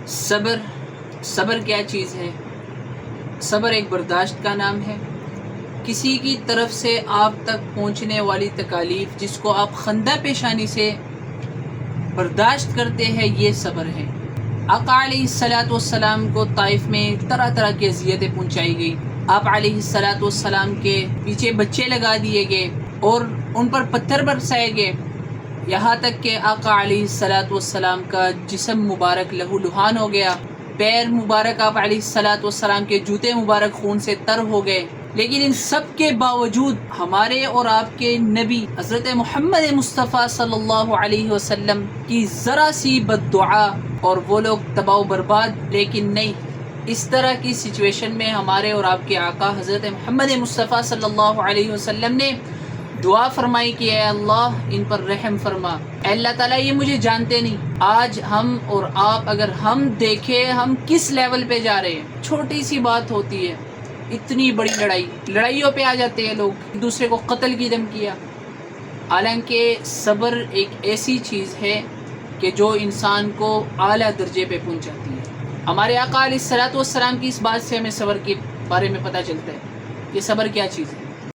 صبر صبر کیا چیز ہے؟ صبر ایک برداشت کا نام ہے۔ کسی کی طرف سے آپ تک پہنچنے والی تکالیف جس کو آپ خندہ پیشانی سے برداشت کرتے ہیں، یہ صبر ہے۔ آقا علیہ الصلاۃ والسلام کو طائف میں طرح طرح کی اذیتیں پہنچائی گئی۔ آپ علیہ الصلاۃ والسلام کے پیچھے بچے لگا دیے گئے اور ان پر پتھر برسائے گئے، یہاں تک کہ آقا علیہ الصلاۃ والسلام کا جسم مبارک لہو لہان ہو گیا، پیر مبارک آپ علیہ الصلاۃ والسلام کے جوتے مبارک خون سے تر ہو گئے۔ لیکن ان سب کے باوجود ہمارے اور آپ کے نبی حضرت محمد مصطفیٰ صلی اللہ علیہ وسلم کی ذرا سی بد دعا اور وہ لوگ تباہ و برباد۔ لیکن نہیں، اس طرح کی سچویشن میں ہمارے اور آپ کے آقا حضرت محمد مصطفیٰ صلی اللہ علیہ وسلم نے دعا فرمائی کہ اے اللہ ان پر رحم فرما، اے اللہ تعالیٰ یہ مجھے جانتے نہیں۔ آج ہم اور آپ اگر ہم دیکھیں ہم کس لیول پہ جا رہے ہیں، چھوٹی سی بات ہوتی ہے، اتنی بڑی لڑائیوں پہ آ جاتے ہیں لوگ، ایک دوسرے کو قتل کی دھمکیاں۔ حالانکہ صبر ایک ایسی چیز ہے کہ جو انسان کو اعلیٰ درجے پہ پہنچاتی ہے۔ ہمارے آقا علیہ الصلاۃ والسلام کی اس بات سے ہمیں صبر کے بارے میں پتہ چلتا ہے کہ صبر کیا چیز ہے۔